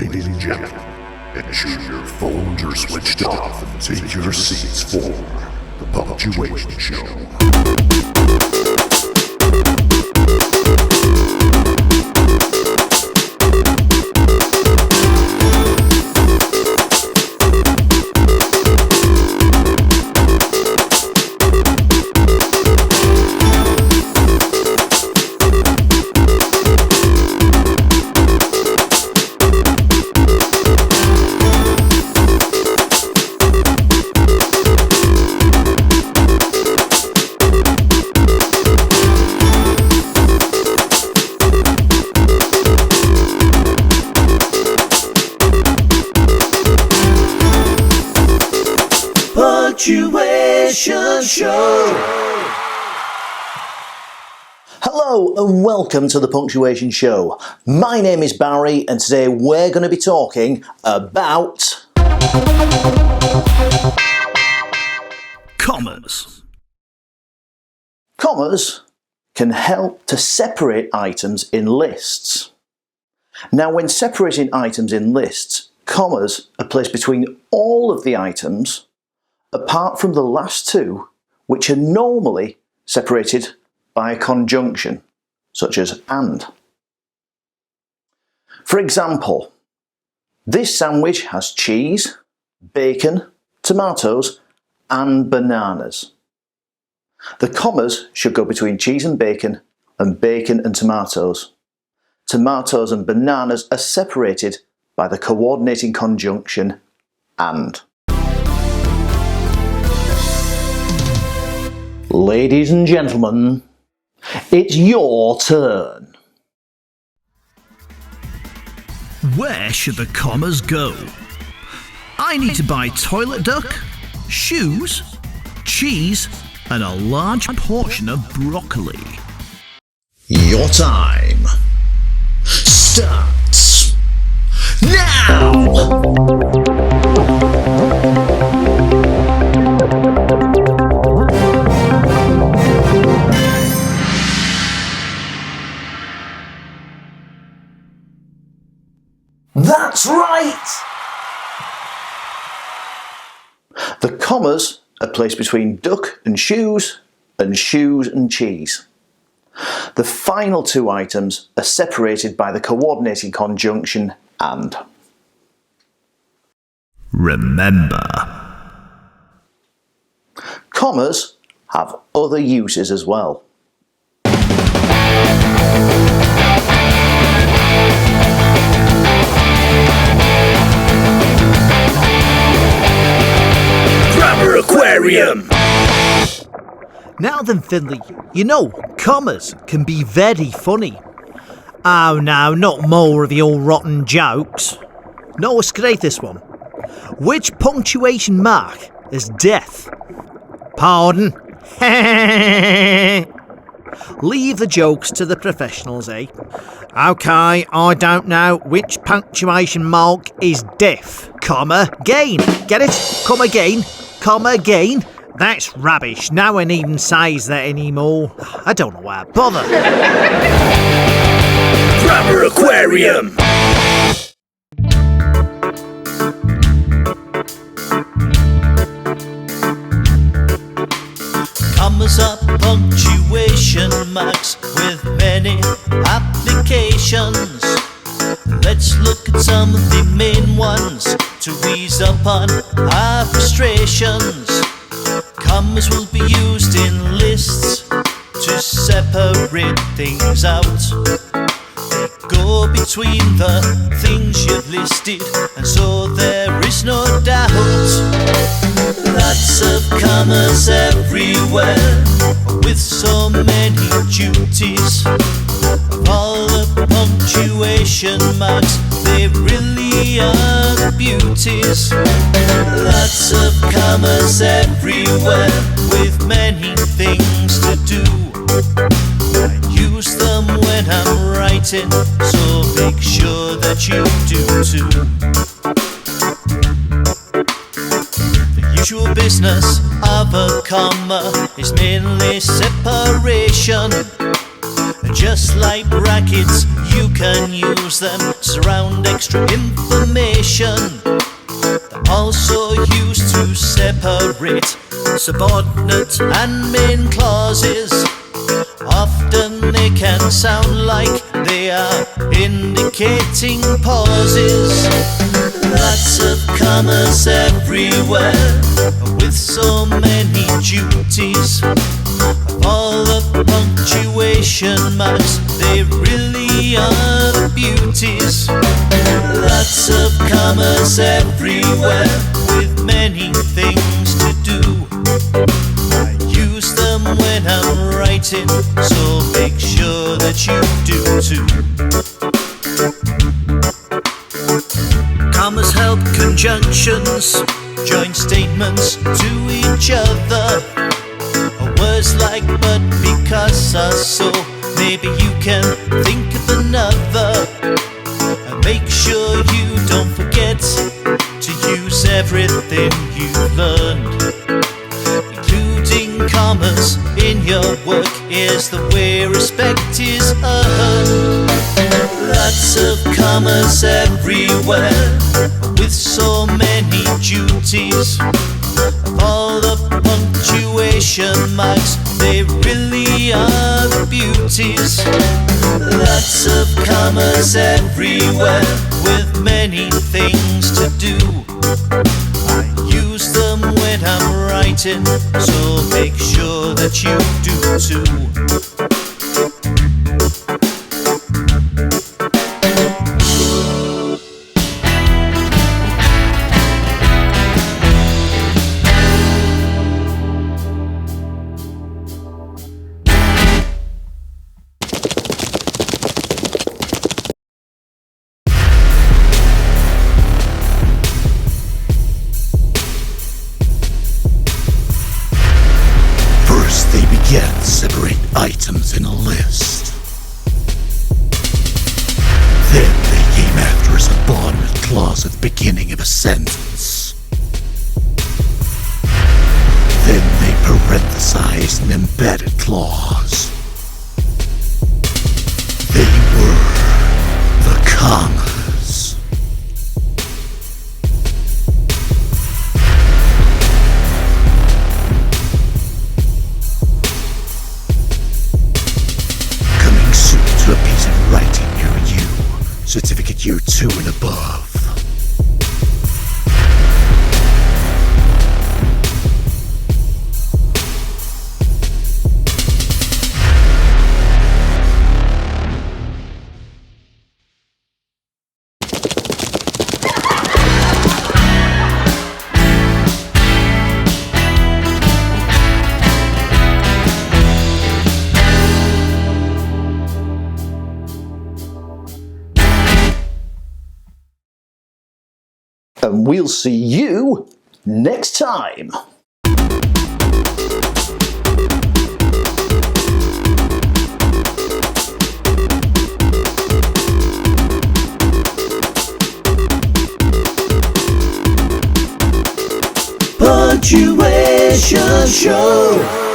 Ladies and gentlemen, ensure your phones are switched off and take your seats for the Punctuation Show. Punctuation Show. Hello and welcome to the Punctuation Show. My name is Barry and today we're going to be talking about commas. Commas can help to separate items in lists. Now, when separating items in lists, commas are placed between all of the items apart from the last two, which are normally separated by a conjunction, such as and. For example, this sandwich has cheese, bacon, tomatoes, and bananas. The commas should go between cheese and bacon and tomatoes. Tomatoes and bananas are separated by the coordinating conjunction and. Ladies and gentlemen, it's your turn. Where should the commas go? I need to buy toilet duck, shoes, cheese, and a large portion of broccoli. Your time starts now! That's right! The commas are placed between duck and shoes and cheese. The final two items are separated by the coordinating conjunction and. Remember, commas have other uses as well. aquarium! Now then, Finley, you know, commas can be very funny. Oh no, not more of your rotten jokes. No, let's create this one. Which punctuation mark is death? Pardon? Leave the jokes to the professionals, eh? Okay, I don't know which punctuation mark is death. Comma gain. Get it? Come again. Comma again. That's rubbish. No one even says that anymore. I don't know why I bother. Grammar aquarium! Commas are punctuation marks with many applications. Let's look at some of the main ones to ease up on our frustrations. Commas will be used in lists to separate things out. They go between the things you've listed, and so there is no doubt. Lots of commas everywhere, with so many duties. Of all the punctuation marks, they really are the beauties. Lots of commas everywhere, with many things to do. I use them when I'm writing, so make sure that you do too. The usual business of a comma is mainly separation. Just like brackets you can use them to surround extra information. They're also used to separate subordinate and main clauses. Often they can sound like they are indicating pauses. Lots of commas everywhere, with so many duties. Of all the punctuation marks, they really are the beauties. Lots of commas everywhere, with many things to do. I use them when I'm writing, so make sure that you do too. Commas help conjunctions join statements to each other. Words like but, because, so. Maybe you can think of another. And make sure you don't forget to use everything you've learned. Including commas in your work is the way respect is earned. Lots of commas everywhere, with so many duties. Of all the punctuation marks, they really are the beauties. Lots of commas everywhere, with many things to do. I use them when I'm writing, so make sure that you do too. First, they began to separate items in a list. Then they came after a subordinate clause at the beginning of a sentence. Then they parenthesized an embedded clause. They were the commas. Coming soon to a piece of writing near you. Certificate Year 2 and above. And we'll see you next time. Punctuation Show.